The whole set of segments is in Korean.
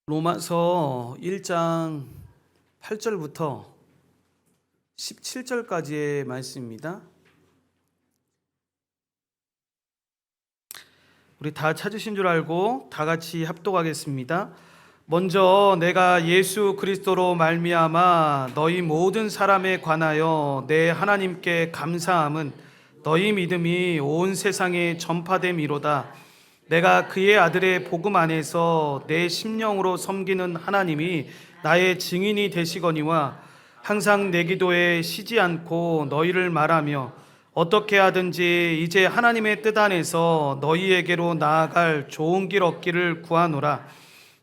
로마서 1장 8절부터 17절까지의 말씀입니다. 우리 다 찾으신 줄 알고 다 같이 합독하겠습니다. 먼저 내가 예수 그리스도로 말미암아 너희 모든 사람에 관하여 내 하나님께 감사함은 너희 믿음이 온 세상에 전파됨이로다. 내가 그의 아들의 복음 안에서 내 심령으로 섬기는 하나님이 나의 증인이 되시거니와 항상 내 기도에 쉬지 않고 너희를 말하며 어떻게 하든지 이제 하나님의 뜻 안에서 너희에게로 나아갈 좋은 길 얻기를 구하노라.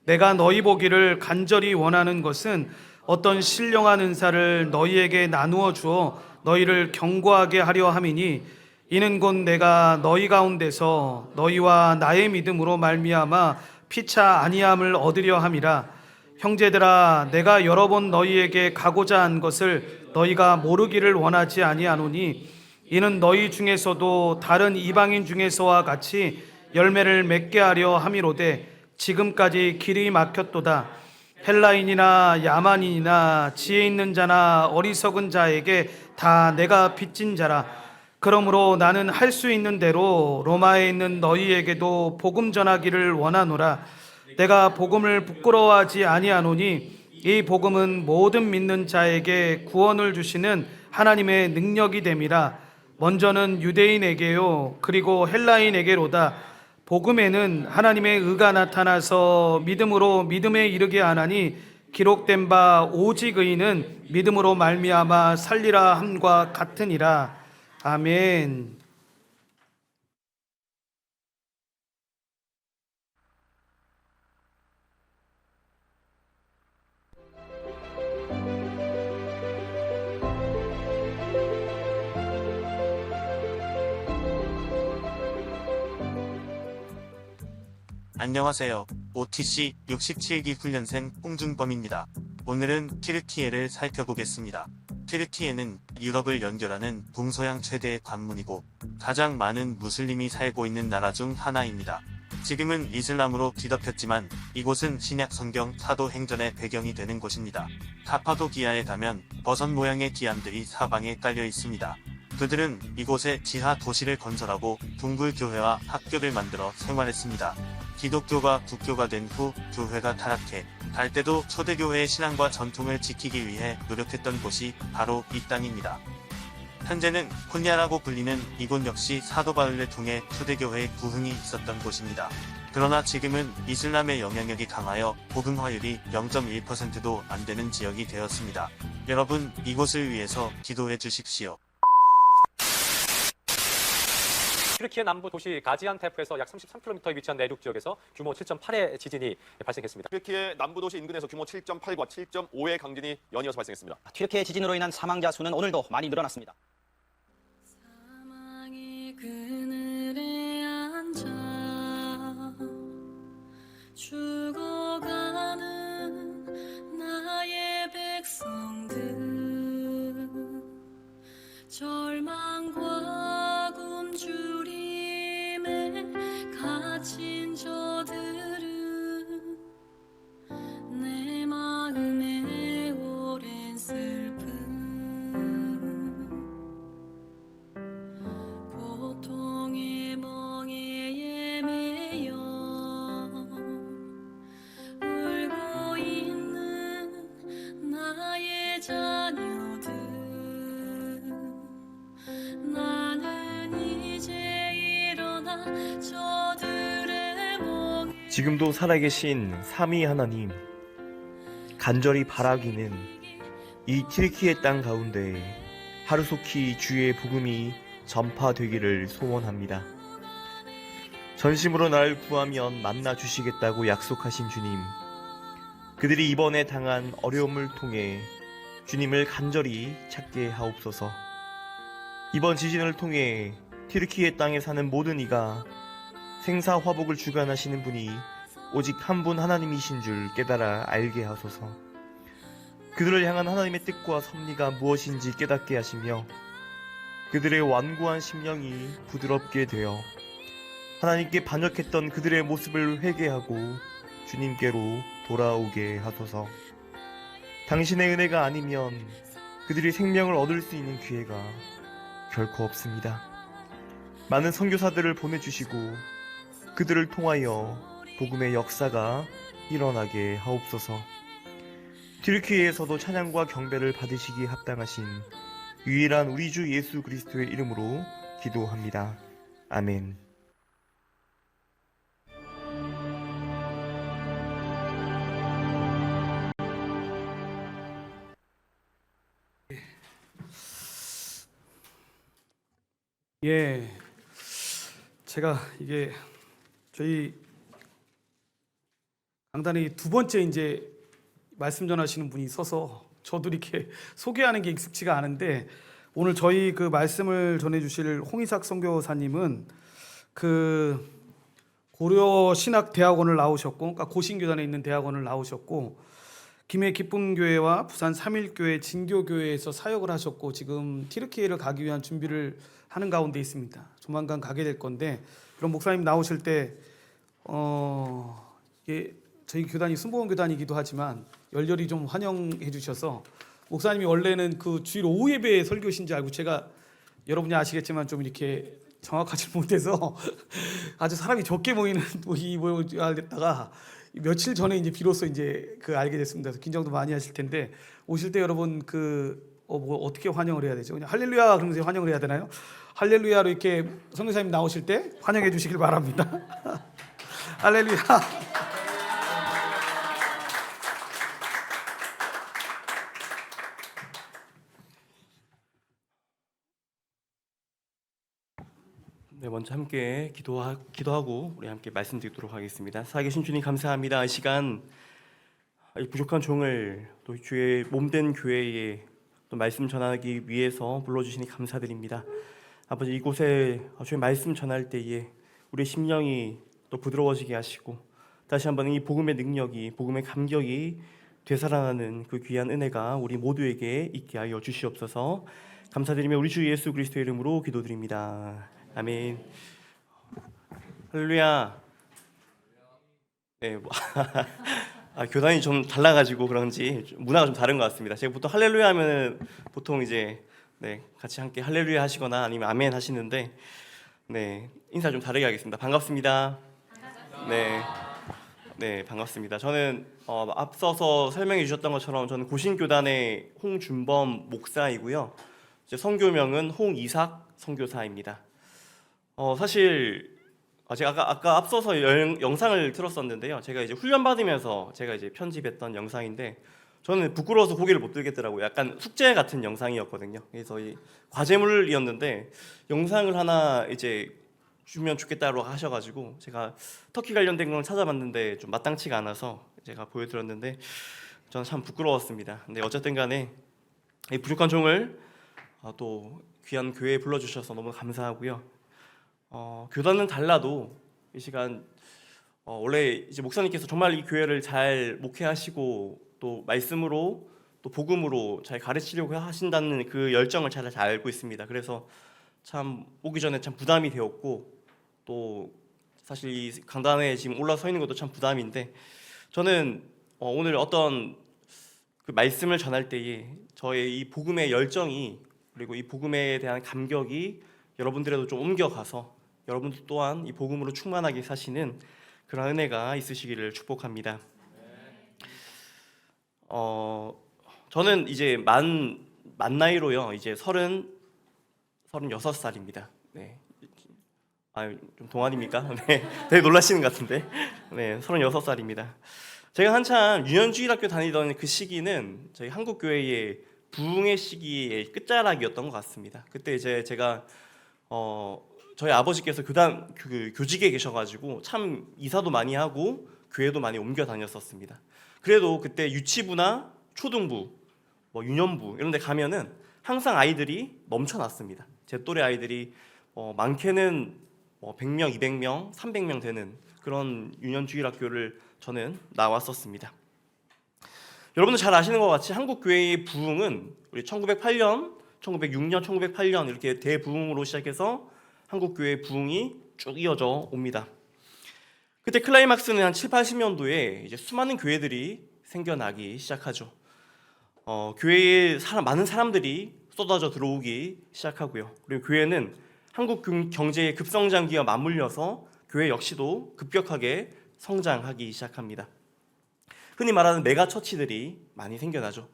내가 너희 보기를 간절히 원하는 것은 어떤 신령한 은사를 너희에게 나누어 주어 너희를 경고하게 하려 함이니 이는 곧 내가 너희 가운데서 너희와 나의 믿음으로 말미암아 피차 아니함을 얻으려 함이라. 형제들아, 내가 여러 번 너희에게 가고자 한 것을 너희가 모르기를 원하지 아니하노니 이는 너희 중에서도 다른 이방인 중에서와 같이 열매를 맺게 하려 함이로되 지금까지 길이 막혔도다. 헬라인이나 야만인이나 지혜 있는 자나 어리석은 자에게 다 내가 빚진 자라. 그러므로 나는 할 수 있는 대로 로마에 있는 너희에게도 복음 전하기를 원하노라. 내가 복음을 부끄러워하지 아니하노니 이 복음은 모든 믿는 자에게 구원을 주시는 하나님의 능력이 됨이라. 먼저는 유대인에게요 그리고 헬라인에게로다. 복음에는 하나님의 의가 나타나서 믿음으로 믿음에 이르게 하나니 기록된 바 오직 의인은 믿음으로 말미암아 살리라 함과 같으니라. 아멘. 안녕하세요. OTC 67기 훈련생 홍준범입니다. 오늘은 튀르키예를 살펴보겠습니다. 튀르키예는 유럽을 연결하는 동서양 최대의 관문이고 가장 많은 무슬림이 살고 있는 나라 중 하나입니다. 지금은 이슬람으로 뒤덮였지만 이곳은 신약 성경 사도행전의 배경이 되는 곳입니다. 카파도기아에 가면 버섯 모양의 기암들이 사방에 깔려 있습니다. 그들은 이곳에 지하 도시를 건설하고 둥글 교회와 학교를 만들어 생활했습니다. 기독교가 국교가 된 후 교회가 타락해 갈대도 초대교회의 신앙과 전통을 지키기 위해 노력했던 곳이 바로 이 땅입니다. 현재는 콘야라고 불리는 이곳 역시 사도 바울을 통해 초대교회의 부흥이 있었던 곳입니다. 그러나 지금은 이슬람의 영향력이 강하여 복음 화율이 0.1%도 안 되는 지역이 되었습니다. 여러분, 이곳을 위해서 기도해 주십시오. 튀르키예 남부 도시 가지안테프에서 약 33km에 위치한 내륙 지역에서 규모 7.8의 지진이 발생했습니다. 튀르키예 남부 도시 인근에서 규모 7.8과 7.5의 강진이 연이어서 발생했습니다. 튀르키예 지진으로 인한 사망자 수는 오늘도 많이 늘어났습니다. 사망의 그늘에 앉아 죽어가는 나의 백성들 절망과 굶주림에 갇힌 저들은 내 마음에 오랜 슬픔 고통의 멍에에 매여 울고 있는 나의 자녀들 나는 이제 일어나 저들의 멍에 지금도 살아계신 삼위 하나님, 간절히 바라기는 이 튀르키예 땅 가운데 하루속히 주의 복음이 전파되기를 소원합니다. 전심으로 날 구하면 만나 주시겠다고 약속하신 주님, 그들이 이번에 당한 어려움을 통해 주님을 간절히 찾게 하옵소서. 이번 지진을 통해 튀르키예 땅에 사는 모든 이가 생사화복을 주관하시는 분이 오직 한 분 하나님이신 줄 깨달아 알게 하소서. 그들을 향한 하나님의 뜻과 섭리가 무엇인지 깨닫게 하시며 그들의 완고한 심령이 부드럽게 되어 하나님께 반역했던 그들의 모습을 회개하고 주님께로 돌아오게 하소서. 당신의 은혜가 아니면 그들이 생명을 얻을 수 있는 기회가 결코 없습니다. 많은 선교사들을 보내주시고 그들을 통하여 복음의 역사가 일어나게 하옵소서. 튀르키예에서도 찬양과 경배를 받으시기에 합당하신 유일한 우리 주 예수 그리스도의 이름으로 기도합니다. 아멘. 예, 제가 이게 저희 강단에 두 번째 이제 말씀 전하시는 분이 서서 저도 이렇게 소개하는 게 익숙치가 않은데, 오늘 저희 그 말씀을 전해주실 홍희삭 선교사님은 그 고려 신학대학원을 나오셨고, 그러니까 고신교단에 있는 대학원을 나오셨고, 김해 기쁨교회와 부산 삼일교회 진교교회에서 사역을 하셨고, 지금 튀르키예를 가기 위한 준비를 하는 가운데 있습니다. 조만간 가게 될 건데, 그럼 목사님 나오실 때 이게 저희 교단이 순복음 교단이기도 하지만 열렬히 좀 환영해 주셔서, 목사님이 원래는 그 주일 오후 예배에 설교신 줄 알고, 제가 여러분이 아시겠지만 좀 이렇게 정확하지 못해서 아주 사람이 적게 모이는 모임을 알겠다가 며칠 전에 이제 비로소 이제 그 알게 됐습니다. 그래서 긴장도 많이 하실 텐데, 오실 때 여러분 뭐 어떻게 환영을 해야 되죠? 그냥 할렐루야 그러면서 환영을 해야 되나요? 할렐루야로 이렇게 선교사님 나오실 때 환영해 주시길 바랍니다. 할렐루야. 네, 먼저 함께 기도하고 우리 함께 말씀드리도록 하겠습니다. 살아계신 주님 감사합니다. 이 시간 이 부족한 종을 또 주의 몸된 교회에 또 말씀 전하기 위해서 불러주시니 감사드립니다. 아버지, 이곳에 주의 말씀 전할 때에 우리의 심령이 또 부드러워지게 하시고, 다시 한번 이 복음의 능력이, 복음의 감격이 되살아나는 그 귀한 은혜가 우리 모두에게 있게 하여 주시옵소서. 감사드리며 우리 주 예수 그리스도의 이름으로 기도드립니다. 아멘. 할렐루야. 네, 교단이 좀 달라가지고 그런지 문화가 좀 다른 것 같습니다. 제가 보통 할렐루야 하면 보통 이제 같이 함께 할렐루야 하시거나 아니면 아멘 하시는데, 인사 좀 다르게 하겠습니다. 반갑습니다. 네, 반갑습니다. 저는 앞서서 설명해 주셨던 것처럼 저는 고신교단의 홍준범 목사이고요. 제 선교명은 홍이삭 선교사입니다. 사실 제가 아까 앞서서 영상을 틀었었는데요. 제가 이제 훈련 받으면서 제가 이제 편집했던 영상인데, 저는 부끄러워서 고개를 못 들겠더라고요. 약간 숙제 같은 영상이었거든요. 그래서 이 과제물이었는데 영상을 하나 이제 주면 좋겠다고 하셔가지고 제가 터키 관련된 걸 찾아봤는데 좀 마땅치가 않아서 제가 보여드렸는데, 저는 참 부끄러웠습니다. 근데 어쨌든 간에 이 부족한 종을 또 귀한 교회에 불러주셔서 너무 감사하고요. 교단은 달라도 이 시간 원래 이제 목사님께서 정말 이 교회를 잘 목회하시고 또 말씀으로 또 복음으로 잘 가르치려고 하신다는 그 열정을 잘 알고 있습니다. 그래서 참 오기 전에 참 부담이 되었고, 또 사실 이 강단에 지금 올라서 있는 것도 참 부담인데, 저는 오늘 어떤 그 말씀을 전할 때에 저의 이 복음의 열정이, 그리고 이 복음에 대한 감격이 여러분들에도 좀 옮겨가서 여러분들 또한 이 복음으로 충만하게 사시는 그런 은혜가 있으시기를 축복합니다. 저는 이제 만 나이로요, 이제 36살입니다. 네. 좀 동안입니까? 네. 되게 놀라시는 것 같은데. 네, 36살입니다. 제가 한참 유년주일학교 다니던 그 시기는 저희 한국교회의 부흥의 시기의 끝자락이었던 것 같습니다. 그때 이제 제가 저희 아버지께서 교직에 계셔가지고 참 이사도 많이 하고 교회도 많이 옮겨 다녔었습니다. 그래도 그때 유치부나 초등부, 유년부 이런 데 가면은 항상 아이들이 넘쳐났습니다. 제 또래 아이들이 많게는 100명, 200명, 300명 되는 그런 유년주일학교를 저는 나왔었습니다. 여러분들 잘 아시는 것 같이 한국교회의 부흥은 우리 1908년, 1906년, 1908년 이렇게 대부흥으로 시작해서 한국교회의 부흥이 쭉 이어져 옵니다. 그때 클라이막스는 한 7, 80년도에 이제 수많은 교회들이 생겨나기 시작하죠. 교회에 많은 사람들이 쏟아져 들어오기 시작하고요. 그리고 교회는 한국 경제의 급성장기와 맞물려서 교회 역시도 급격하게 성장하기 시작합니다. 흔히 말하는 메가처치들이 많이 생겨나죠.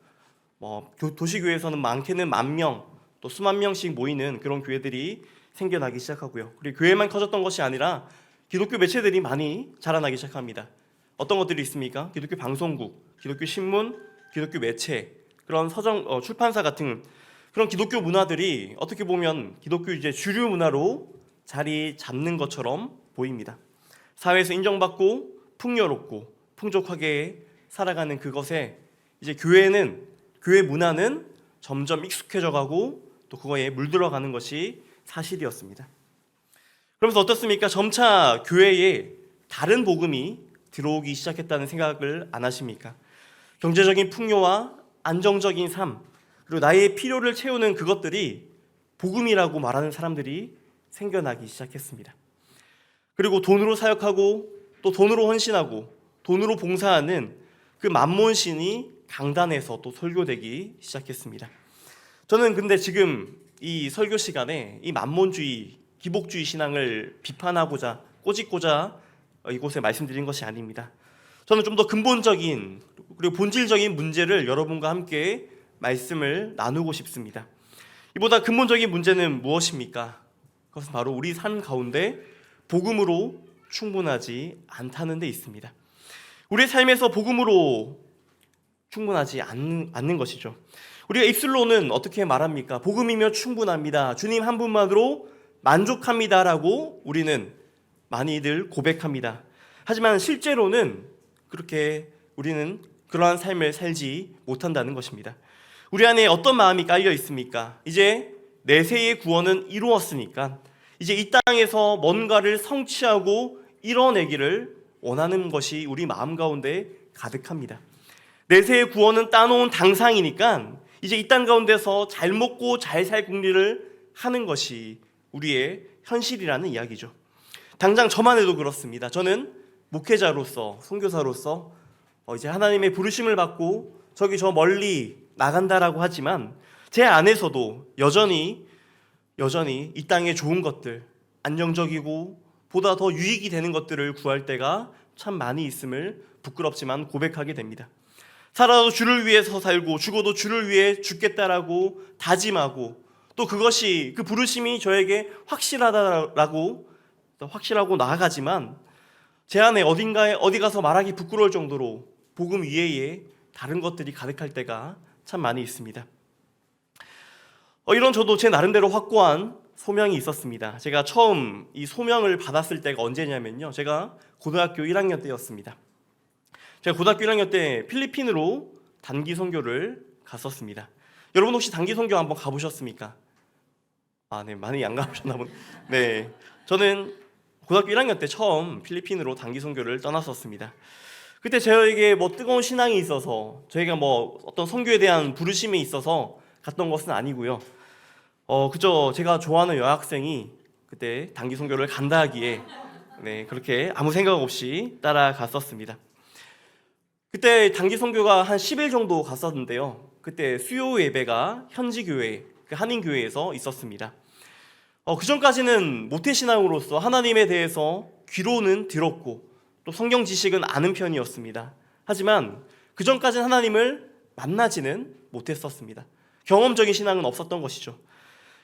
도시교회에서는 많게는 10,000명, 또 수만 명씩 모이는 그런 교회들이 생겨나기 시작하고요. 그리고 교회만 커졌던 것이 아니라 기독교 매체들이 많이 자라나기 시작합니다. 어떤 것들이 있습니까? 기독교 방송국, 기독교 신문, 기독교 매체, 그런 서점, 출판사 같은 그런 기독교 문화들이 어떻게 보면 기독교 이제 주류 문화로 자리 잡는 것처럼 보입니다. 사회에서 인정받고 풍요롭고 풍족하게 살아가는 그것에 이제 교회 문화는 점점 익숙해져 가고 또 그거에 물들어가는 것이 사실이었습니다. 그러면서 어떻습니까? 점차 교회에 다른 복음이 들어오기 시작했다는 생각을 안 하십니까? 경제적인 풍요와 안정적인 삶, 그리고 나의 필요를 채우는 그것들이 복음이라고 말하는 사람들이 생겨나기 시작했습니다. 그리고 돈으로 사역하고 또 돈으로 헌신하고 돈으로 봉사하는 그 만몬신이 강단에서 또 설교되기 시작했습니다. 저는 근데 지금 이 설교 시간에 이 만몬주의, 기복주의 신앙을 비판하고자 꼬집고자 이곳에 말씀드린 것이 아닙니다. 저는 좀 더 근본적인 그리고 본질적인 문제를 여러분과 함께 말씀을 나누고 싶습니다. 이보다 근본적인 문제는 무엇입니까? 그것은 바로 우리 삶 가운데 복음으로 충분하지 않다는 데 있습니다. 우리의 삶에서 복음으로 충분하지 않는 것이죠. 우리가 입술로는 어떻게 말합니까? 복음이면 충분합니다. 주님 한 분만으로 만족합니다라고 우리는 많이들 고백합니다. 하지만 실제로는 그렇게 우리는 그러한 삶을 살지 못한다는 것입니다. 우리 안에 어떤 마음이 깔려 있습니까? 이제 내세의 구원은 이루었으니까 이제 이 땅에서 뭔가를 성취하고 이뤄내기를 원하는 것이 우리 마음 가운데 가득합니다. 내세의 구원은 따놓은 당상이니까 이제 이 땅 가운데서 잘 먹고 잘 살 궁리를 하는 것이 우리의 현실이라는 이야기죠. 당장 저만 해도 그렇습니다. 저는 목회자로서, 선교사로서 이제 하나님의 부르심을 받고 저기 저 멀리 나간다라고 하지만 제 안에서도 여전히 이 땅의 좋은 것들, 안정적이고 보다 더 유익이 되는 것들을 구할 때가 참 많이 있음을 부끄럽지만 고백하게 됩니다. 살아도 주를 위해서 살고 죽어도 주를 위해 죽겠다라고 다짐하고 또 그것이 그 부르심이 저에게 확실하고 나아가지만 제 안에 어디 가서 말하기 부끄러울 정도로 복음 이외에 다른 것들이 가득할 때가 참 많이 있습니다. 이런 저도 제 나름대로 확고한 소명이 있었습니다. 제가 처음 이 소명을 받았을 때가 언제냐면요. 제가 고등학교 1학년 때였습니다. 제가 고등학교 1학년 때 필리핀으로 단기 선교를 갔었습니다. 여러분 혹시 단기 선교 한번 가보셨습니까? 네, 많이 안 가보셨나 보네. 네, 저는 고등학교 1학년 때 처음 필리핀으로 단기 선교를 떠났었습니다. 그때 저에게 뜨거운 신앙이 있어서 저희가 어떤 선교에 대한 부르심이 있어서 갔던 것은 아니고요. 그저 제가 좋아하는 여학생이 그때 단기 선교를 간다 하기에 그렇게 아무 생각 없이 따라갔었습니다. 그때 단기 선교가 한 10일 정도 갔었는데요. 그때 수요 예배가 현지 교회, 한인 교회에서 있었습니다. 그 전까지는 모태신앙으로서 하나님에 대해서 귀로는 들었고 또 성경 지식은 아는 편이었습니다. 하지만 그 전까지는 하나님을 만나지는 못했었습니다. 경험적인 신앙은 없었던 것이죠.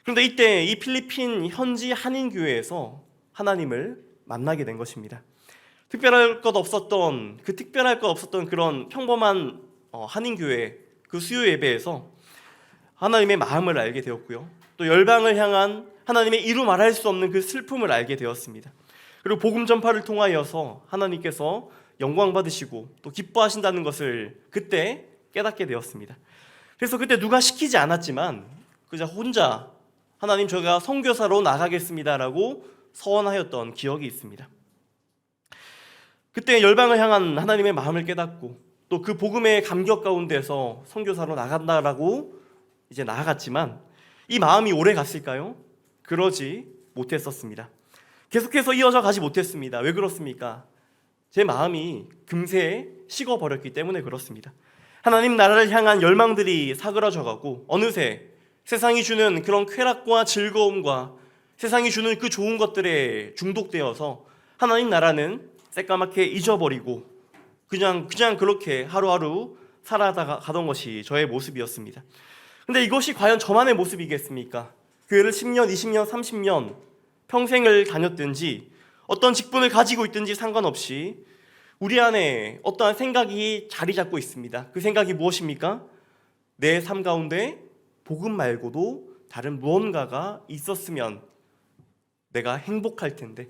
그런데 이때 이 필리핀 현지 한인 교회에서 하나님을 만나게 된 것입니다. 특별할 것 없었던 그런 평범한 한인 교회 그 수요 예배에서 하나님의 마음을 알게 되었고요. 또 열방을 향한 하나님의 이루 말할 수 없는 그 슬픔을 알게 되었습니다. 그리고 복음 전파를 통하여서 하나님께서 영광 받으시고 또 기뻐하신다는 것을 그때 깨닫게 되었습니다. 그래서 그때 누가 시키지 않았지만 그저 혼자 하나님 저가 선교사로 나가겠습니다라고 서원하였던 기억이 있습니다. 그때 열방을 향한 하나님의 마음을 깨닫고 또 그 복음의 감격 가운데서 선교사로 나간다라고 이제 나아갔지만 이 마음이 오래 갔을까요? 그러지 못했었습니다. 계속해서 이어져 가지 못했습니다. 왜 그렇습니까? 제 마음이 금세 식어버렸기 때문에 그렇습니다. 하나님 나라를 향한 열망들이 사그라져가고 어느새 세상이 주는 그런 쾌락과 즐거움과 세상이 주는 그 좋은 것들에 중독되어서 하나님 나라는 새까맣게 잊어버리고 그냥 그렇게 하루하루 살아가다 가던 것이 저의 모습이었습니다. 근데 이것이 과연 저만의 모습이겠습니까? 교회를 10년, 20년, 30년 평생을 다녔든지 어떤 직분을 가지고 있든지 상관없이 우리 안에 어떠한 생각이 자리 잡고 있습니다. 그 생각이 무엇입니까? 내 삶 가운데 복음 말고도 다른 무언가가 있었으면 내가 행복할 텐데,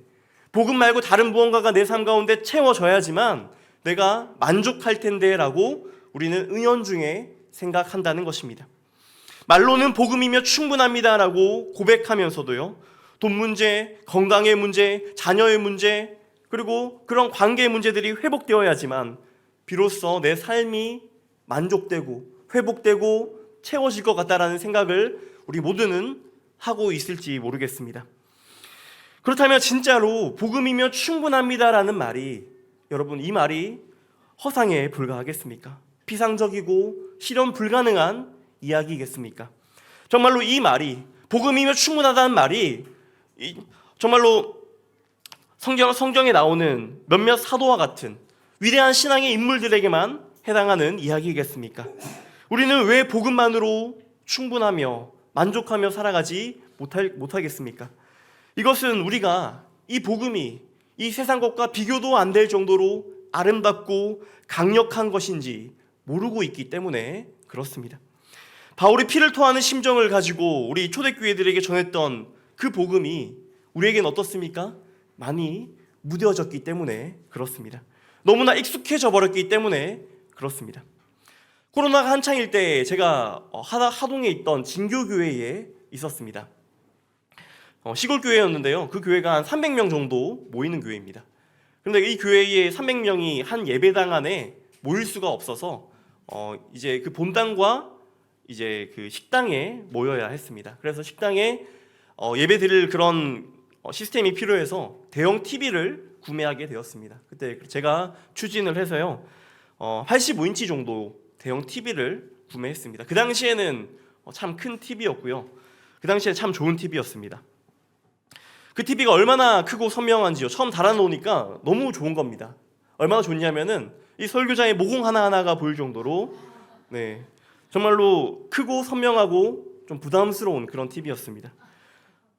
복음 말고 다른 무언가가 내 삶 가운데 채워져야지만 내가 만족할 텐데 라고 우리는 은연중에 생각한다는 것입니다. 말로는 복음이며 충분합니다 라고 고백하면서도요, 돈 문제, 건강의 문제, 자녀의 문제, 그리고 그런 관계의 문제들이 회복되어야지만 비로소 내 삶이 만족되고 회복되고 채워질 것 같다라는 생각을 우리 모두는 하고 있을지 모르겠습니다. 그렇다면 진짜로 복음이며 충분합니다라는 말이, 여러분, 이 말이 허상에 불과하겠습니까? 비상적이고 실현 불가능한 이야기겠습니까? 정말로 이 말이, 복음이며 충분하다는 말이 정말로 성경에 나오는 몇몇 사도와 같은 위대한 신앙의 인물들에게만 해당하는 이야기겠습니까? 우리는 왜 복음만으로 충분하며 만족하며 살아가지 못하겠습니까? 이것은 우리가 이 복음이 이 세상 것과 비교도 안 될 정도로 아름답고 강력한 것인지 모르고 있기 때문에 그렇습니다. 바울이 피를 토하는 심정을 가지고 우리 초대교회들에게 전했던 그 복음이 우리에겐 어떻습니까? 많이 무뎌졌기 때문에 그렇습니다. 너무나 익숙해져 버렸기 때문에 그렇습니다. 코로나가 한창일 때 제가 하동에 있던 진교교회에 있었습니다. 시골 교회였는데요. 그 교회가 한 300명 정도 모이는 교회입니다. 그런데 이 교회에 300명이 한 예배당 안에 모일 수가 없어서 이제 그 본당과 이제 그 식당에 모여야 했습니다. 그래서 식당에 예배 드릴 그런 시스템이 필요해서 대형 TV를 구매하게 되었습니다. 그때 제가 추진을 해서요, 85인치 정도 대형 TV를 구매했습니다. 그 당시에는 참 큰 TV였고요. 그 당시에 참 좋은 TV였습니다. 그 TV가 얼마나 크고 선명한지요. 처음 달아놓으니까 너무 좋은 겁니다. 얼마나 좋냐면은 이 설교자의 모공 하나하나가 보일 정도로, 네, 정말로 크고 선명하고 좀 부담스러운 그런 TV였습니다.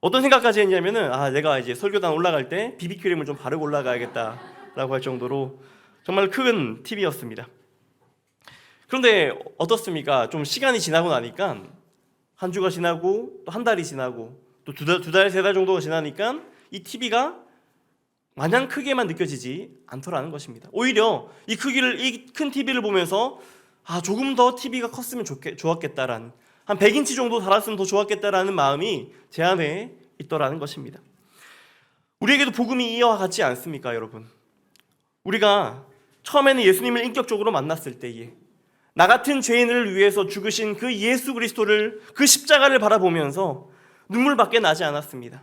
어떤 생각까지 했냐면은, 내가 이제 설교단 올라갈 때 비비크림을 좀 바르고 올라가야겠다라고 할 정도로 정말 큰 TV였습니다. 그런데 어떻습니까? 좀 시간이 지나고 나니까, 한 주가 지나고 또 한 달이 지나고 또 두 달, 세 달 정도가 지나니까 이 TV가 마냥 크게만 느껴지지 않더라는 것입니다. 오히려 이 큰 TV를 보면서 조금 더 TV가 컸으면 좋았겠다라는, 한 100인치 정도 달았으면 더 좋았겠다라는 마음이 제 안에 있더라는 것입니다. 우리에게도 복음이 이와 같지 않습니까, 여러분? 우리가 처음에는 예수님을 인격적으로 만났을 때에 나 같은 죄인을 위해서 죽으신 그 예수 그리스도를, 그 십자가를 바라보면서 눈물밖에 나지 않았습니다.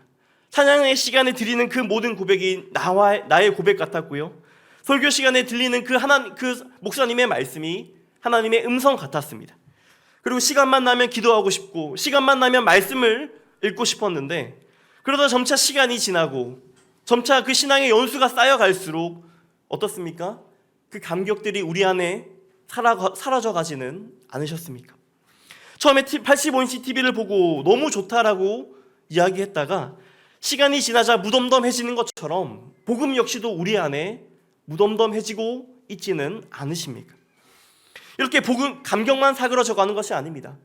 찬양의 시간에 드리는 그 모든 고백이 나의 고백 같았고요. 설교 시간에 들리는 그 목사님의 말씀이 하나님의 음성 같았습니다. 그리고 시간만 나면 기도하고 싶고 시간만 나면 말씀을 읽고 싶었는데, 그러다 점차 시간이 지나고 점차 그 신앙의 연수가 쌓여갈수록 어떻습니까? 그 감격들이 우리 안에 사라져 가지는 않으셨습니까? 처음에 85인치 TV를 보고 너무 좋다라고 이야기했다가 시간이 지나자 무덤덤해지는 것처럼 복음 역시도 우리 안에 무덤덤해지고 있지는 않으십니까? 이렇게 복음 감격만 사그러져 가는 것이 아닙니다.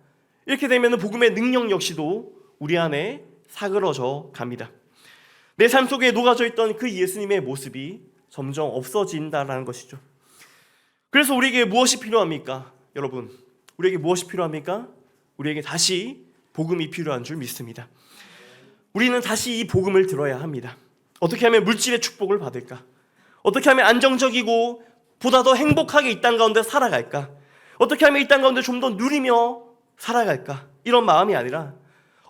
이렇게 되면 복음의 능력 역시도 우리 안에 사그러져 갑니다. 내 삶 속에 녹아져 있던 그 예수님의 모습이 점점 없어진다는 것이죠. 그래서 우리에게 무엇이 필요합니까? 여러분, 우리에게 무엇이 필요합니까? 우리에게 다시 복음이 필요한 줄 믿습니다. 우리는 다시 이 복음을 들어야 합니다. 어떻게 하면 물질의 축복을 받을까? 어떻게 하면 안정적이고 보다 더 행복하게 이 땅 가운데 살아갈까? 어떻게 하면 이 땅 가운데 좀 더 누리며 살아갈까? 이런 마음이 아니라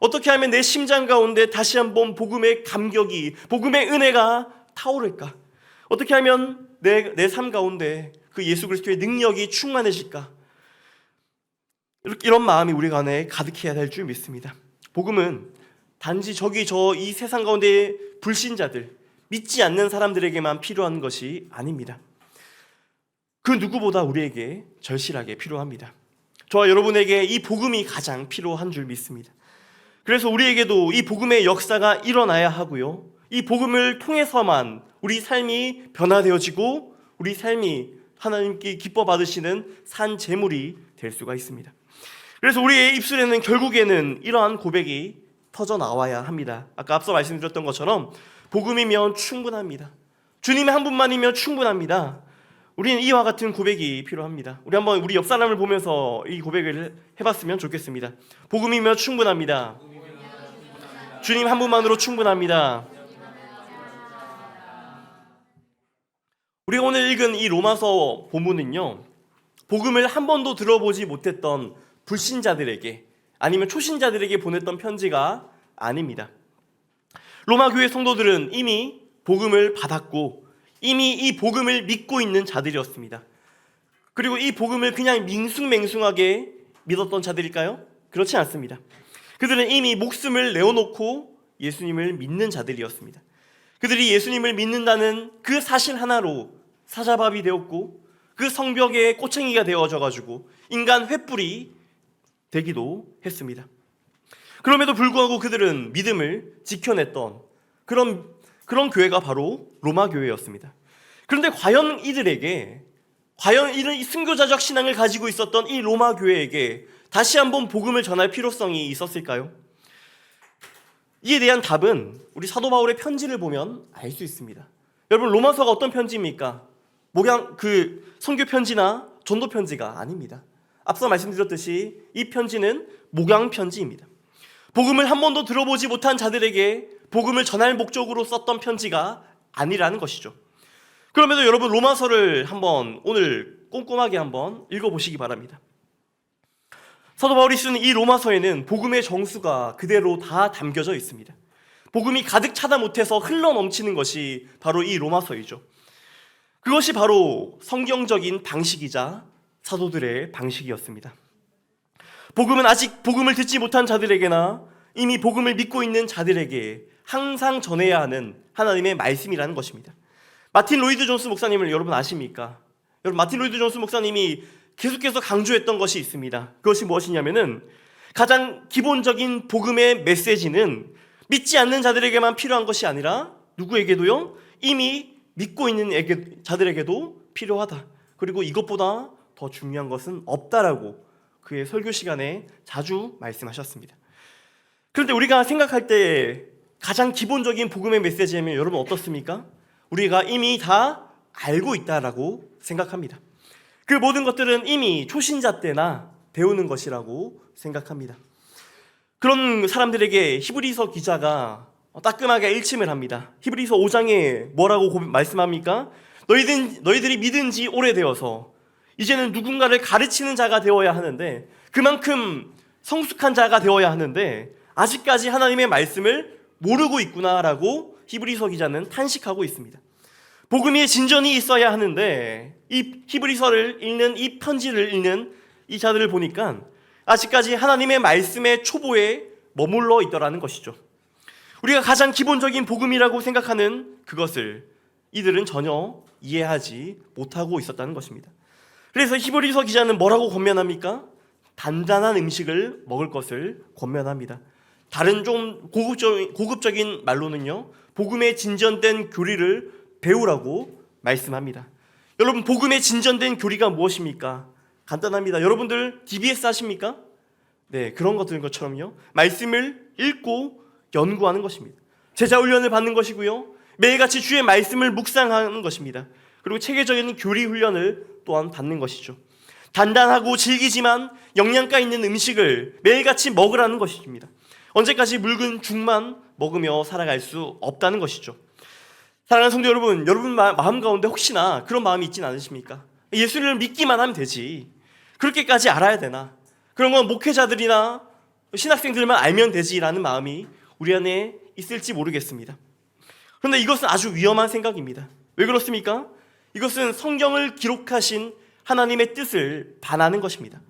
어떻게 하면 내 심장 가운데 다시 한번 복음의 감격이, 복음의 은혜가 타오를까? 어떻게 하면 내 삶 가운데 그 예수 그리스도의 능력이 충만해질까? 이런 마음이 우리 안에 가득해야 될 줄 믿습니다. 복음은 단지 이 세상 가운데 불신자들, 믿지 않는 사람들에게만 필요한 것이 아닙니다. 그 누구보다 우리에게 절실하게 필요합니다. 저와 여러분에게 이 복음이 가장 필요한 줄 믿습니다. 그래서 우리에게도 이 복음의 역사가 일어나야 하고요. 이 복음을 통해서만 우리 삶이 변화되어지고 우리 삶이 하나님께 기뻐 받으시는 산 제물이 될 수가 있습니다. 그래서 우리의 입술에는 결국에는 이러한 고백이 터져 나와야 합니다. 아까 앞서 말씀드렸던 것처럼 복음이면 충분합니다. 주님의 한 분만이면 충분합니다. 우리는 이와 같은 고백이 필요합니다. 우리 한번 우리 옆 사람을 보면서 이 고백을 해봤으면 좋겠습니다. 복음이면 충분합니다. 주님 한 분만으로 충분합니다. 우리가 오늘 읽은 이 로마서 본문은요, 복음을 한 번도 들어보지 못했던 불신자들에게 아니면 초신자들에게 보냈던 편지가 아닙니다. 로마 교회 성도들은 이미 복음을 받았고 이미 이 복음을 믿고 있는 자들이었습니다. 그리고 이 복음을 그냥 밍숭맹숭하게 믿었던 자들일까요? 그렇지 않습니다. 그들은 이미 목숨을 내어놓고 예수님을 믿는 자들이었습니다. 그들이 예수님을 믿는다는 그 사실 하나로 사자밥이 되었고 그 성벽에 꼬챙이가 되어져가지고 인간 횃불이 되기도 했습니다. 그럼에도 불구하고 그들은 믿음을 지켜냈던 그런 교회가 바로 로마 교회였습니다. 그런데 과연 이런 순교자적 신앙을 가지고 있었던 이 로마 교회에게 다시 한번 복음을 전할 필요성이 있었을까요? 이에 대한 답은 우리 사도 바울의 편지를 보면 알 수 있습니다. 여러분, 로마서가 어떤 편지입니까? 선교 편지나 전도 편지가 아닙니다. 앞서 말씀드렸듯이 이 편지는 목양 편지입니다. 복음을 한 번도 들어보지 못한 자들에게 복음을 전할 목적으로 썼던 편지가 아니라는 것이죠. 그럼에도 여러분, 로마서를 오늘 꼼꼼하게 한번 읽어보시기 바랍니다. 사도 바울이 쓰는 이 로마서에는 복음의 정수가 그대로 다 담겨져 있습니다. 복음이 가득 차다 못해서 흘러 넘치는 것이 바로 이 로마서이죠. 그것이 바로 성경적인 방식이자 사도들의 방식이었습니다. 복음은 아직 복음을 듣지 못한 자들에게나 이미 복음을 믿고 있는 자들에게 항상 전해야 하는 하나님의 말씀이라는 것입니다. 마틴 로이드 존스 목사님을 여러분 아십니까? 여러분, 마틴 로이드 존스 목사님이 계속해서 강조했던 것이 있습니다. 그것이 무엇이냐면은 가장 기본적인 복음의 메시지는 믿지 않는 자들에게만 필요한 것이 아니라 누구에게도요? 이미 믿고 있는 자들에게도 필요하다. 그리고 이것보다 더 중요한 것은 없다라고 그의 설교 시간에 자주 말씀하셨습니다. 그런데 우리가 생각할 때 가장 기본적인 복음의 메시지면 여러분 어떻습니까? 우리가 이미 다 알고 있다라고 생각합니다. 그 모든 것들은 이미 초신자 때나 배우는 것이라고 생각합니다. 그런 사람들에게 히브리서 기자가 따끔하게 일침을 합니다. 히브리서 5장에 뭐라고 말씀합니까? 너희들이 믿은 지 오래되어서 이제는 누군가를 가르치는 자가 되어야 하는데 그만큼 성숙한 자가 되어야 하는데 아직까지 하나님의 말씀을 모르고 있구나라고 히브리서 기자는 탄식하고 있습니다. 복음의 진전이 있어야 하는데 이 히브리서를 읽는 이 편지를 읽는 이 자들을 보니까 아직까지 하나님의 말씀의 초보에 머물러 있더라는 것이죠. 우리가 가장 기본적인 복음이라고 생각하는 그것을 이들은 전혀 이해하지 못하고 있었다는 것입니다. 그래서 히브리서 기자는 뭐라고 권면합니까? 단단한 음식을 먹을 것을 권면합니다. 다른 좀 고급적인 말로는요, 복음의 진전된 교리를 배우라고 말씀합니다. 여러분, 복음의 진전된 교리가 무엇입니까? 간단합니다. 여러분들 DBS 하십니까? 네, 그런 것처럼요. 말씀을 읽고 연구하는 것입니다. 제자 훈련을 받는 것이고요. 매일같이 주의 말씀을 묵상하는 것입니다. 그리고 체계적인 교리 훈련을 또한 받는 것이죠. 단단하고 질기지만 영양가 있는 음식을 매일같이 먹으라는 것입니다. 언제까지 묽은 죽만 먹으며 살아갈 수 없다는 것이죠. 사랑하는 성도 여러분, 여러분 마음 가운데 혹시나 그런 마음이 있진 않으십니까? 예수를 믿기만 하면 되지. 그렇게까지 알아야 되나? 그런 건 목회자들이나 신학생들만 알면 되지라는 마음이 우리 안에 있을지 모르겠습니다. 그런데 이것은 아주 위험한 생각입니다. 왜 그렇습니까? 이것은 성경을 기록하신 하나님의 뜻을 반하는 것입니다.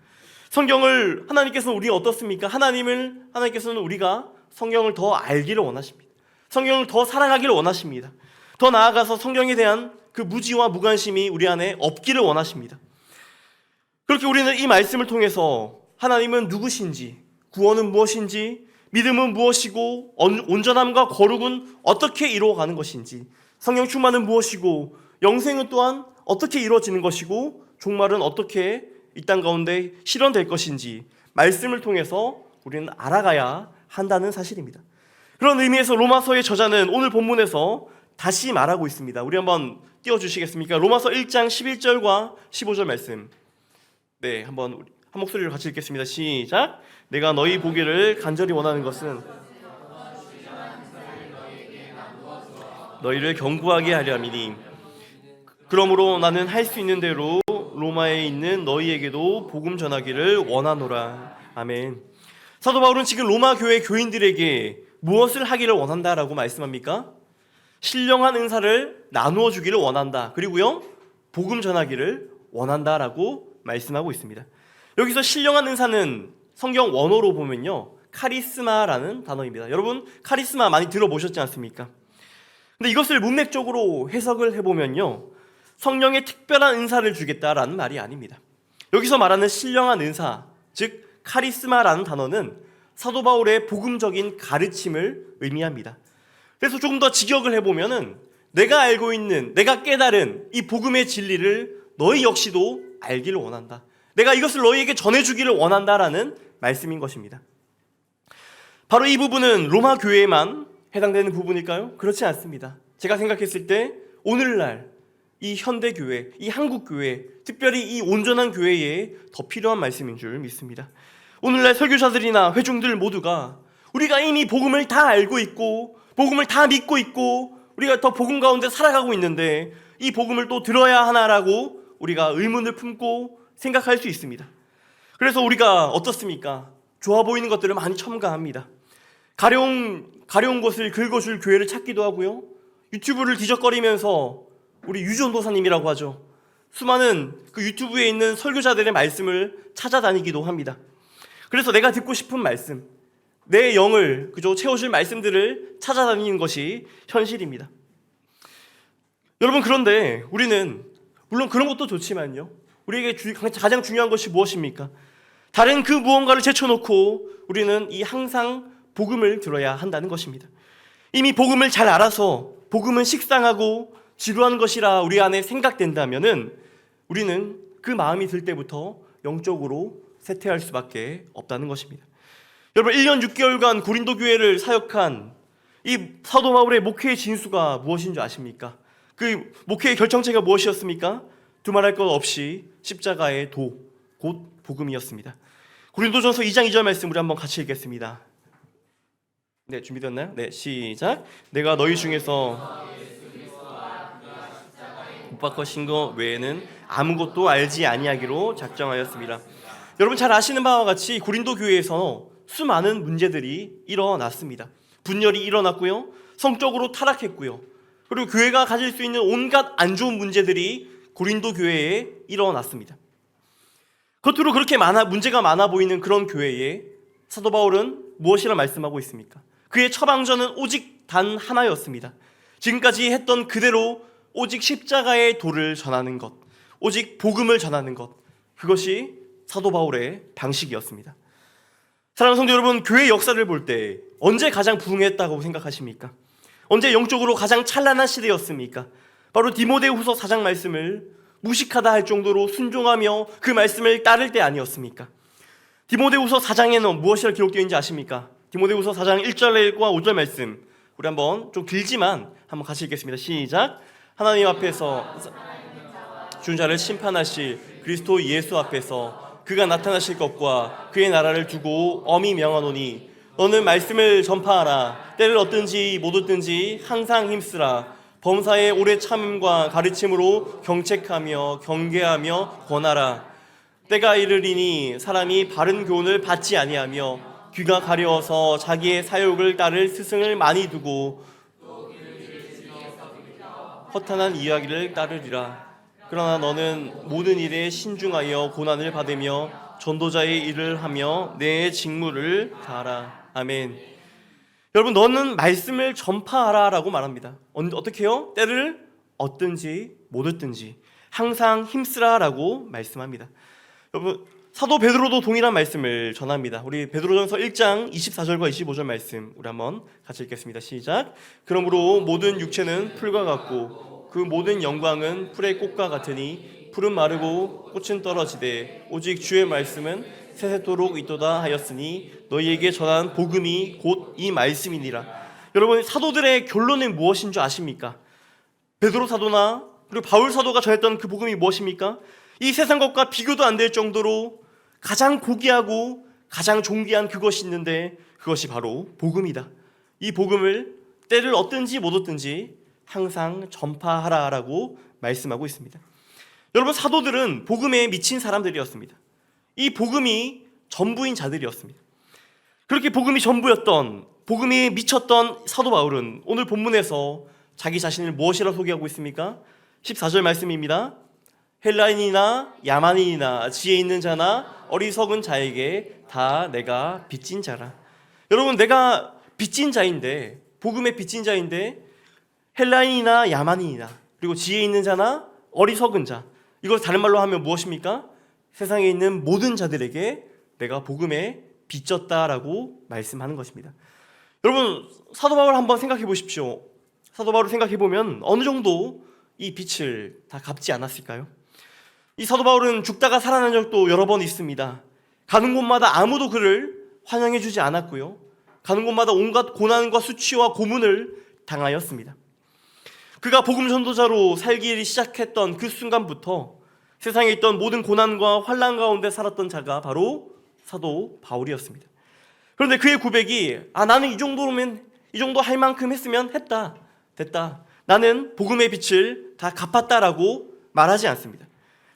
성경을 하나님께서는 우리 어떻습니까? 하나님께서는 우리가 성경을 더 알기를 원하십니다. 성경을 더 사랑하기를 원하십니다. 더 나아가서 성경에 대한 그 무지와 무관심이 우리 안에 없기를 원하십니다. 그렇게 우리는 이 말씀을 통해서 하나님은 누구신지, 구원은 무엇인지, 믿음은 무엇이고, 온전함과 거룩은 어떻게 이루어가는 것인지, 성령 충만은 무엇이고, 영생은 또한 어떻게 이루어지는 것이고, 종말은 어떻게 이 땅 가운데 실현될 것인지 말씀을 통해서 우리는 알아가야 한다는 사실입니다. 그런 의미에서 로마서의 저자는 오늘 본문에서 다시 말하고 있습니다. 우리 한번 띄워주시겠습니까? 로마서 1장 11절과 15절 말씀. 네, 한번 한 목소리로 같이 읽겠습니다. 시작. 내가 너희 보기를 간절히 원하는 것은 너희를 견고하게 하려 함이니 그러므로 나는 할 수 있는 대로 로마에 있는 너희에게도 복음 전하기를 원하노라. 아멘. 사도 바울은 지금 로마 교회 교인들에게 무엇을 하기를 원한다라고 말씀합니까? 신령한 은사를 나누어 주기를 원한다. 그리고요, 복음 전하기를 원한다라고 말씀하고 있습니다. 여기서 신령한 은사는 성경 원어로 보면요, 카리스마라는 단어입니다. 여러분, 카리스마 많이 들어보셨지 않습니까? 근데 이것을 문맥적으로 해석을 해보면요, 성령의 특별한 은사를 주겠다라는 말이 아닙니다. 여기서 말하는 신령한 은사, 즉 카리스마라는 단어는 사도 바울의 복음적인 가르침을 의미합니다. 그래서 조금 더 직역을 해보면은 내가 알고 있는, 내가 깨달은 이 복음의 진리를 너희 역시도 알기를 원한다. 내가 이것을 너희에게 전해주기를 원한다라는 말씀인 것입니다. 바로 이 부분은 로마 교회에만 해당되는 부분일까요? 그렇지 않습니다. 제가 생각했을 때 오늘날 이 현대교회, 이 한국교회, 특별히 이 온전한 교회에 더 필요한 말씀인 줄 믿습니다. 오늘날 설교자들이나 회중들 모두가 우리가 이미 복음을 다 알고 있고 복음을 다 믿고 있고 우리가 더 복음 가운데 살아가고 있는데 이 복음을 또 들어야 하나라고 우리가 의문을 품고 생각할 수 있습니다. 그래서 우리가 어떻습니까? 좋아 보이는 것들을 많이 첨가합니다. 가려운 것을 긁어줄 교회를 찾기도 하고요, 유튜브를 뒤적거리면서 우리 유전도사님이라고 하죠, 수많은 그 유튜브에 있는 설교자들의 말씀을 찾아다니기도 합니다. 그래서 내가 듣고 싶은 말씀, 내 영을 그저 채워줄 말씀들을 찾아다니는 것이 현실입니다. 여러분, 그런데 우리는 물론 그런 것도 좋지만요, 우리에게 가장 중요한 것이 무엇입니까? 다른 그 무언가를 제쳐놓고 우리는 이 항상 복음을 들어야 한다는 것입니다. 이미 복음을 잘 알아서 복음은 식상하고 지루한 것이라 우리 안에 생각된다면은 우리는 그 마음이 들 때부터 영적으로 쇠퇴할 수밖에 없다는 것입니다. 여러분, 1년 6개월간 고린도 교회를 사역한 이 사도 바울의 목회의 진수가 무엇인 줄 아십니까? 그 목회의 결정체가 무엇이었습니까? 두말할 것 없이 십자가의 도, 곧 복음이었습니다. 고린도전서 2장 2절 말씀 우리 한번 같이 읽겠습니다. 네, 준비됐나요? 네, 시작. 내가 너희 중에서 못 바꾸신 것 외에는 아무것도 알지 아니하기로 작정하였습니다. 여러분, 잘 아시는 바와 같이 고린도 교회에서 수많은 문제들이 일어났습니다. 분열이 일어났고요, 성적으로 타락했고요, 그리고 교회가 가질 수 있는 온갖 안 좋은 문제들이 고린도 교회에 일어났습니다. 겉으로 그렇게 문제가 많아 보이는 그런 교회에 사도 바울은 무엇이라 말씀하고 있습니까? 그의 처방전은 오직 단 하나였습니다. 지금까지 했던 그대로 오직 십자가의 도를 전하는 것, 오직 복음을 전하는 것, 그것이 사도 바울의 방식이었습니다. 사랑하는 성도 여러분, 교회 역사를 볼 때 언제 가장 부흥했다고 생각하십니까? 언제 영적으로 가장 찬란한 시대였습니까? 바로 디모데후서 4장 말씀을 무식하다 할 정도로 순종하며 그 말씀을 따를 때 아니었습니까? 디모데후서 4장에는 무엇이라 기록되어 있는지 아십니까? 디모데후서 4장 1절과 5절 말씀 우리 한번 좀 길지만 한번 같이 읽겠습니다. 시작. 하나님 앞에서 죽은 자를 심판하실 그리스도 예수 앞에서 그가 나타나실 것과 그의 나라를 두고 엄히 명하노니 너는 말씀을 전파하라. 때를 얻든지 못 얻든지 항상 힘쓰라. 범사의 오래 참음과 가르침으로 경책하며 경계하며 권하라. 때가 이르리니 사람이 바른 교훈을 받지 아니하며 귀가 가려워서 자기의 사욕을 따를 스승을 많이 두고 허탄한 이야기를 따르리라. 그러나 너는 모든 일에 신중하여 고난을 받으며 전도자의 일을 하며 내 직무를 다하라. 아멘. 여러분, 너는 말씀을 전파하라라고 말합니다. 어떻게 해요? 때를 얻든지 못 얻든지 항상 힘쓰라라고 말씀합니다. 여러분, 사도 베드로도 동일한 말씀을 전합니다. 우리 베드로전서 1장 24절과 25절 말씀 우리 한번 같이 읽겠습니다. 시작. 그러므로 모든 육체는 풀과 같고 그 모든 영광은 풀의 꽃과 같으니 풀은 마르고 꽃은 떨어지되 오직 주의 말씀은 세세토록 있도다 하였으니 너희에게 전한 복음이 곧 이 말씀이니라. 여러분, 사도들의 결론은 무엇인 줄 아십니까? 베드로 사도나 그리고 바울 사도가 전했던 그 복음이 무엇입니까? 이 세상 것과 비교도 안 될 정도로 가장 고귀하고 가장 존귀한 그것이 있는데 그것이 바로 복음이다. 이 복음을 때를 얻든지 못 얻든지 항상 전파하라라고 말씀하고 있습니다. 여러분, 사도들은 복음에 미친 사람들이었습니다. 이 복음이 전부인 자들이었습니다. 그렇게 복음이 전부였던, 복음이 미쳤던 사도 바울은 오늘 본문에서 자기 자신을 무엇이라 소개하고 있습니까? 14절 말씀입니다. 헬라인이나 야만인이나 지혜 있는 자나 어리석은 자에게 다 내가 빚진 자라. 여러분, 내가 빚진 자인데, 복음의 빚진 자인데 헬라인이나 야만인이나 그리고 지혜 있는 자나 어리석은 자, 이걸 다른 말로 하면 무엇입니까? 세상에 있는 모든 자들에게 내가 복음에 빚졌다라고 말씀하는 것입니다. 여러분, 사도 바울 한번 생각해 보십시오. 사도 바울을 생각해 보면 어느 정도 이 빚을 다 갚지 않았을까요? 이 사도 바울은 죽다가 살아난 적도 여러 번 있습니다. 가는 곳마다 아무도 그를 환영해 주지 않았고요. 가는 곳마다 온갖 고난과 수치와 고문을 당하였습니다. 그가 복음 전도자로 살기 시작했던 그 순간부터 세상에 있던 모든 고난과 환난 가운데 살았던 자가 바로 사도 바울이었습니다. 그런데 그의 고백이 나는 이 정도 할 만큼 했으면 됐다. 나는 복음의 빛을 다 갚았다라고 말하지 않습니다.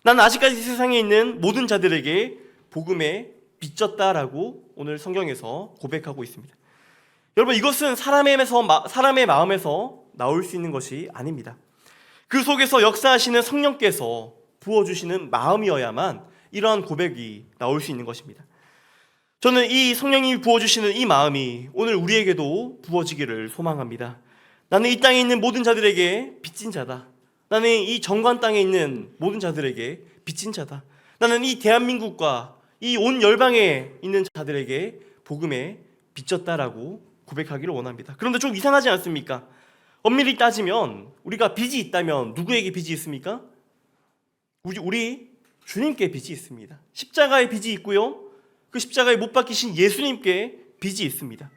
나는 아직까지 세상에 있는 모든 자들에게 복음에 빚졌다라고 오늘 성경에서 고백하고 있습니다. 여러분, 이것은 사람의 마음에서 나올 수 있는 것이 아닙니다. 그 속에서 역사하시는 성령께서 부어주시는 마음이어야만 이러한 고백이 나올 수 있는 것입니다. 저는 이 성령이 부어주시는 이 마음이 오늘 우리에게도 부어지기를 소망합니다. 나는 이 땅에 있는 모든 자들에게 빚진 자다. 나는 이 정관 땅에 있는 모든 자들에게 빚진 자다. 나는 이 대한민국과 이 온 열방에 있는 자들에게 복음에 빚졌다라고 고백하기를 원합니다. 그런데 좀 이상하지 않습니까? 엄밀히 따지면 우리가 빚이 있다면 누구에게 빚이 있습니까? 우리 주님께 빚이 있습니다. 십자가의 빚이 있고요. 그 십자가에 못 박히신 예수님께 빚이 있습니다.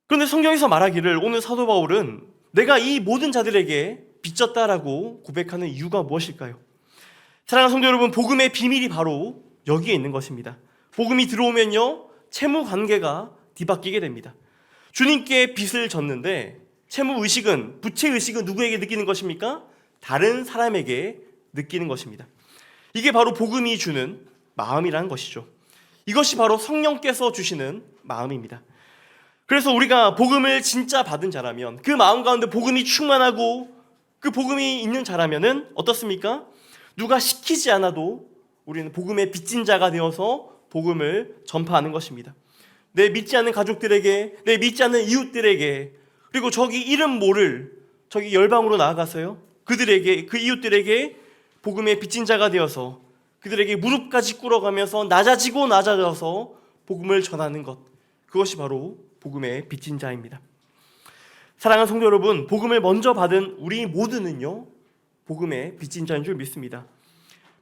그런데 성경에서 말하기를 오늘 사도 바울은 내가 이 모든 자들에게 빚졌다라고 고백하는 이유가 무엇일까요? 사랑하는 성도 여러분, 복음의 비밀이 바로 여기에 있는 것입니다. 복음이 들어오면요, 채무 관계가 뒤바뀌게 됩니다. 주님께 빚을 졌는데 채무의식은, 부채의식은 누구에게 느끼는 것입니까? 다른 사람에게 느끼는 것입니다. 이게 바로 복음이 주는 마음이라는 것이죠. 이것이 바로 성령께서 주시는 마음입니다. 그래서 우리가 복음을 진짜 받은 자라면, 그 마음 가운데 복음이 충만하고 그 복음이 있는 자라면은 어떻습니까? 누가 시키지 않아도 우리는 복음의 빚진 자가 되어서 복음을 전파하는 것입니다. 내 믿지 않는 가족들에게, 내 믿지 않는 이웃들에게, 그리고 저기 이름 모를 저기 열방으로 나아가서요, 그들에게, 그 이웃들에게 복음의 빚진 자가 되어서 그들에게 무릎까지 꿇어가면서 낮아져서 복음을 전하는 것, 그것이 바로 복음의 빚진 자입니다. 사랑하는 성도 여러분, 복음을 먼저 받은 우리 모두는요, 복음의 빚진 자인 줄 믿습니다.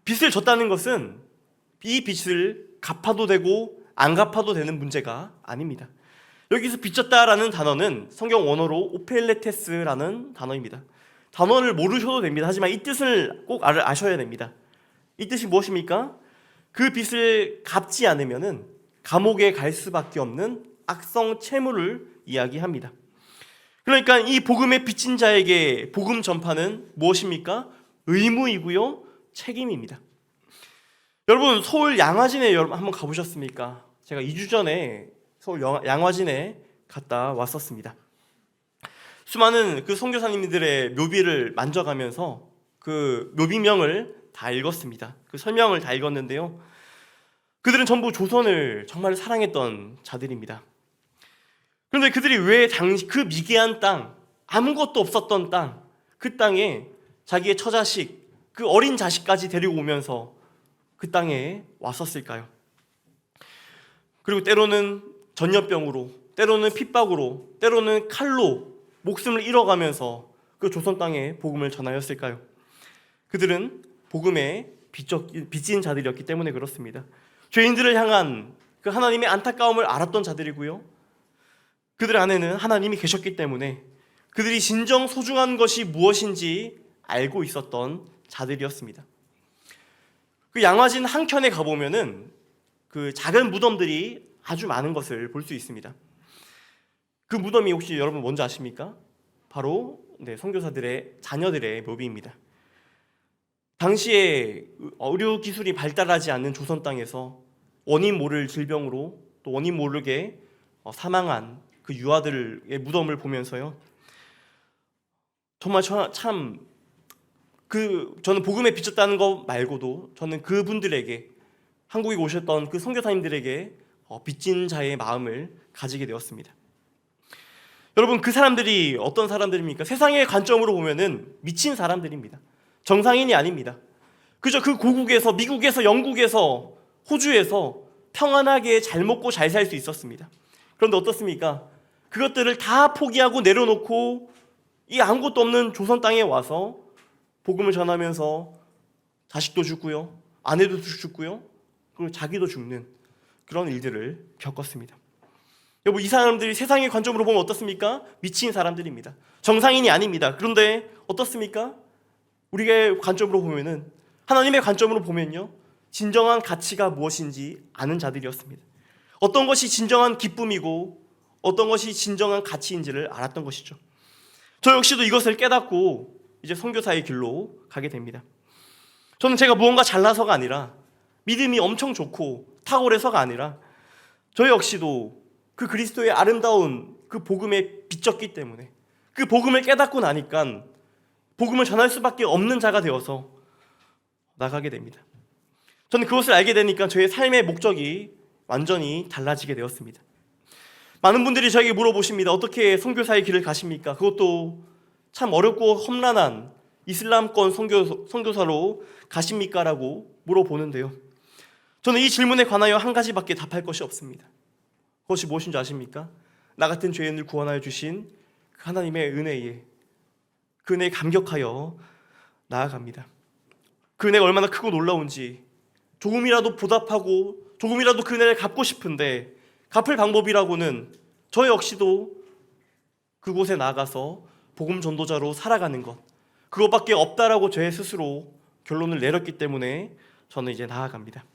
빚을 졌다는 것은 이 빚을 갚아도 되고 안 갚아도 되는 문제가 아닙니다. 여기서 빚졌다라는 단어는 성경 원어로 오펠레테스라는 단어입니다. 단어를 모르셔도 됩니다. 하지만 이 뜻을 꼭 아셔야 됩니다. 이 뜻이 무엇입니까? 그 빚을 갚지 않으면은 감옥에 갈 수밖에 없는 악성 채무를 이야기합니다. 그러니까 이 복음의 빚진 자에게 복음 전파는 무엇입니까? 의무이고요, 책임입니다. 여러분, 서울 양화진에 한번 가보셨습니까? 제가 2주 전에 서울 양화진에 갔다 왔었습니다. 수많은 그 선교사님들의 묘비를 만져가면서 그 묘비명을 다 읽었습니다. 그 설명을 다 읽었는데요. 그들은 전부 조선을 정말 사랑했던 자들입니다. 그런데 그들이 왜 당시 그 미개한 땅, 아무것도 없었던 땅, 그 땅에 자기의 처자식, 그 어린 자식까지 데리고 오면서 그 땅에 왔었을까요? 그리고 때로는 전염병으로, 때로는 핍박으로, 때로는 칼로 목숨을 잃어가면서 그 조선 땅에 복음을 전하였을까요? 그들은 복음에 빚진 자들이었기 때문에 그렇습니다. 죄인들을 향한 그 하나님의 안타까움을 알았던 자들이고요. 그들 안에는 하나님이 계셨기 때문에 그들이 진정 소중한 것이 무엇인지 알고 있었던 자들이었습니다. 그 양화진 한켠에 가보면은 그 작은 무덤들이 아주 많은 것을 볼 수 있습니다. 그 무덤이 혹시 여러분 뭔지 아십니까? 바로 선교사들의 자녀들의 묘비입니다. 당시에 의료 기술이 발달하지 않는 조선 땅에서 원인 모를 질병으로 또 원인 모르게 사망한 그 유아들의 무덤을 보면서요. 정말 참 저는 복음에 비쳤다는 것 말고도 저는 그분들에게 한국에 오셨던 그 선교사님들에게 빚진 자의 마음을 가지게 되었습니다. 여러분 그 사람들이 어떤 사람들입니까? 세상의 관점으로 보면은 미친 사람들입니다. 정상인이 아닙니다. 그저 그 고국에서 미국에서 영국에서 호주에서 평안하게 잘 먹고 잘 살 수 있었습니다. 그런데 어떻습니까? 그것들을 다 포기하고 내려놓고 이 아무것도 없는 조선 땅에 와서 복음을 전하면서 자식도 죽고요, 아내도 죽고요, 그리고 자기도 죽는 그런 일들을 겪었습니다. 여러분 이 사람들이 세상의 관점으로 보면 어떻습니까? 미친 사람들입니다. 정상인이 아닙니다. 그런데 어떻습니까? 우리의 관점으로 보면은 하나님의 관점으로 보면요, 진정한 가치가 무엇인지 아는 자들이었습니다. 어떤 것이 진정한 기쁨이고 어떤 것이 진정한 가치인지를 알았던 것이죠. 저 역시도 이것을 깨닫고 이제 선교사의 길로 가게 됩니다. 저는 제가 무언가 잘나서가 아니라 믿음이 엄청 좋고 탁월해서가 아니라 저 역시도 그 그리스도의 아름다운 그 복음에 비쳤기 때문에 그 복음을 깨닫고 나니까 복음을 전할 수밖에 없는 자가 되어서 나가게 됩니다. 저는 그것을 알게 되니까 저의 삶의 목적이 완전히 달라지게 되었습니다. 많은 분들이 저에게 물어보십니다. 어떻게 선교사의 길을 가십니까? 그것도 참 어렵고 험난한 이슬람권 선교사로 가십니까? 라고 물어보는데요. 저는 이 질문에 관하여 한 가지밖에 답할 것이 없습니다. 그것이 무엇인지 아십니까? 나 같은 죄인을 구원하여 주신 하나님의 은혜에 그 은혜에 감격하여 나아갑니다. 그 은혜가 얼마나 크고 놀라운지 조금이라도 보답하고 조금이라도 그 은혜를 갚고 싶은데 갚을 방법이라고는 저 역시도 그곳에 나가서 복음 전도자로 살아가는 것, 그것밖에 없다라고 제 스스로 결론을 내렸기 때문에 저는 이제 나아갑니다.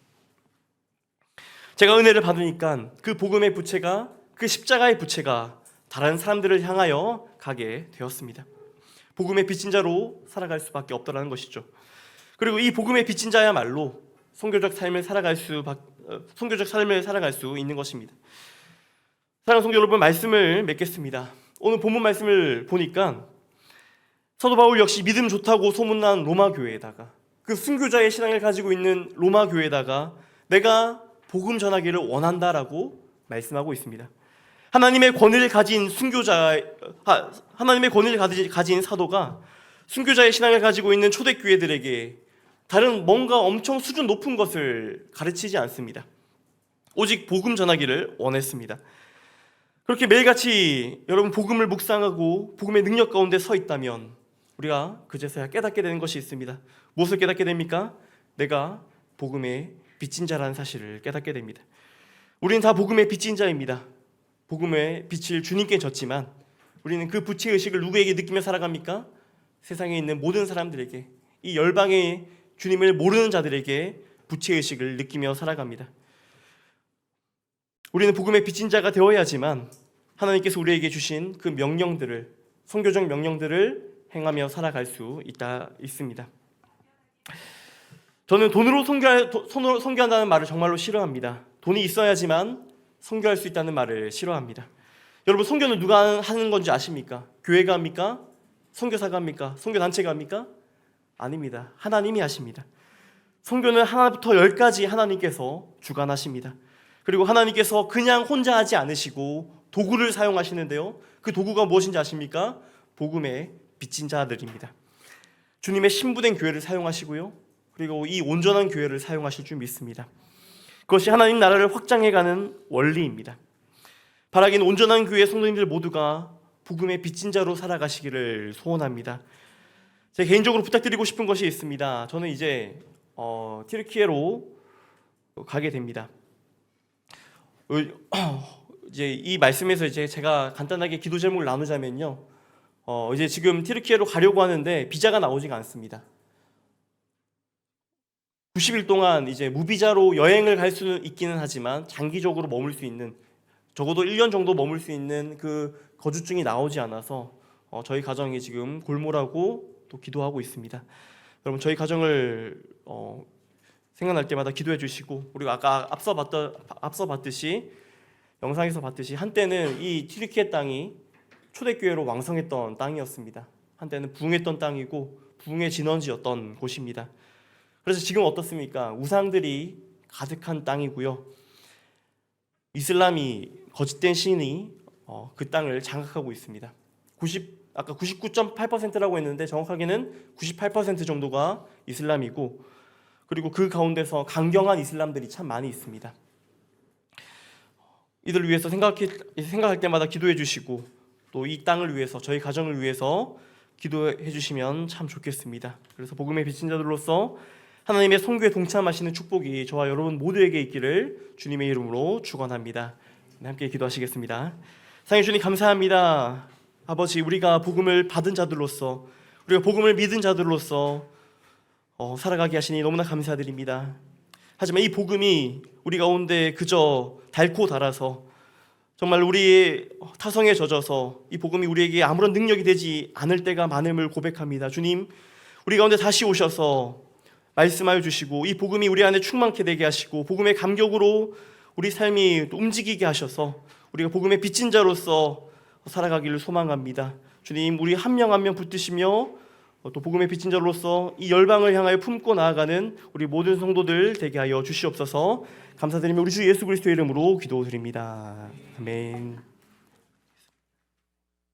제가 은혜를 받으니까 그 복음의 부채가, 그 십자가의 부채가 다른 사람들을 향하여 가게 되었습니다. 복음의 빚진 자로 살아갈 수밖에 없다는 것이죠. 그리고 이 복음의 빚진 자야말로 선교적 삶을 살아갈 수 있는 것입니다. 사랑하는 성도 여러분, 말씀을 맺겠습니다. 오늘 본문 말씀을 보니까 사도 바울 역시 믿음 좋다고 소문난 로마 교회에다가 그 순교자의 신앙을 가지고 있는 로마 교회에다가 내가 복음 전하기를 원한다라고 말씀하고 있습니다. 하나님의 권위를 가진 하나님의 권위를 가진 사도가 순교자의 신앙을 가지고 있는 초대교회들에게 다른 뭔가 엄청 수준 높은 것을 가르치지 않습니다. 오직 복음 전하기를 원했습니다. 그렇게 매일같이 여러분 복음을 묵상하고 복음의 능력 가운데 서 있다면 우리가 그제서야 깨닫게 되는 것이 있습니다. 무엇을 깨닫게 됩니까? 내가 복음의 빚진 자라는 사실을 깨닫게 됩니다. 우리는 다 복음의 빚진 자입니다. 복음의 빛을 주님께 졌지만 우리는 그 부채의식을 누구에게 느끼며 살아갑니까? 세상에 있는 모든 사람들에게, 이 열방의 주님을 모르는 자들에게 부채의식을 느끼며 살아갑니다. 우리는 복음의 빚진 자가 되어야지만 하나님께서 우리에게 주신 그 명령들을, 선교적 명령들을 행하며 살아갈 수 있습니다. 저는 돈으로 선교한다는 말을 정말로 싫어합니다. 돈이 있어야지만 선교할 수 있다는 말을 싫어합니다. 여러분, 선교는 누가 하는 건지 아십니까? 교회가 합니까? 선교사가 합니까? 선교단체가 합니까? 아닙니다. 하나님이 하십니다. 선교는 하나부터 10까지 하나님께서 주관하십니다. 그리고 하나님께서 그냥 혼자 하지 않으시고 도구를 사용하시는데요. 그 도구가 무엇인지 아십니까? 복음의 빚진 자들입니다. 주님의 신부된 교회를 사용하시고요. 그리고 이 온전한 교회를 사용하실 줄 믿습니다. 그것이 하나님 나라를 확장해가는 원리입니다. 바라기는 온전한 교회 성도님들 모두가 복음의 빚진 자로 살아가시기를 소원합니다. 제 개인적으로 부탁드리고 싶은 것이 있습니다. 저는 이제 튀르키예로 가게 됩니다. 이제 이 말씀에서 이제 제가 간단하게 기도 제목을 나누자면요. 이제 지금 튀르키예로 가려고 하는데 비자가 나오지가 않습니다. 90일 동안 이제 무비자로 여행을 갈 수는 있기는 하지만 장기적으로 머물 수 있는, 적어도 1년 정도 머물 수 있는 그 거주증이 나오지 않아서 저희 가정이 지금 골몰하고 또 기도하고 있습니다. 여러분 저희 가정을 생각날 때마다 기도해 주시고, 그리고 아까 앞서 봤듯이 영상에서 봤듯이 한때는 이 튀르키예 땅이 초대교회로 왕성했던 땅이었습니다. 한때는 부흥했던 땅이고 부흥의 진원지였던 곳입니다. 그래서 지금 어떻습니까? 우상들이 가득한 땅이고요. 이슬람이 거짓된 신이 그 땅을 장악하고 있습니다. 아까 99.8%라고 했는데 정확하게는 98% 정도가 이슬람이고, 그리고 그 가운데서 강경한 이슬람들이 참 많이 있습니다. 이들을 위해서 생각할 때마다 기도해 주시고, 또 이 땅을 위해서, 저희 가정을 위해서 기도해 주시면 참 좋겠습니다. 그래서 복음의 빚진 자들로서 하나님의 선교에 동참하시는 축복이 저와 여러분 모두에게 있기를 주님의 이름으로 축원합니다. 함께 기도하시겠습니다. 사랑해 주님 감사합니다. 아버지, 우리가 복음을 받은 자들로서, 우리가 복음을 믿은 자들로서 살아가게 하시니 너무나 감사드립니다. 하지만 이 복음이 우리 가운데 그저 닳고 닳아서 정말 우리의 타성에 젖어서 이 복음이 우리에게 아무런 능력이 되지 않을 때가 많음을 고백합니다. 주님, 우리 가운데 다시 오셔서 말씀하여 주시고 이 복음이 우리 안에 충만케 되게 하시고 복음의 감격으로 우리 삶이 움직이게 하셔서 우리가 복음의 빚진 자로서 살아가기를 소망합니다. 주님, 우리 한 명 한 명 붙드시며 또 복음의 빚진 자로서 이 열방을 향하여 품고 나아가는 우리 모든 성도들 되게 하여 주시옵소서. 감사드리며 우리 주 예수 그리스도의 이름으로 기도드립니다. 아멘.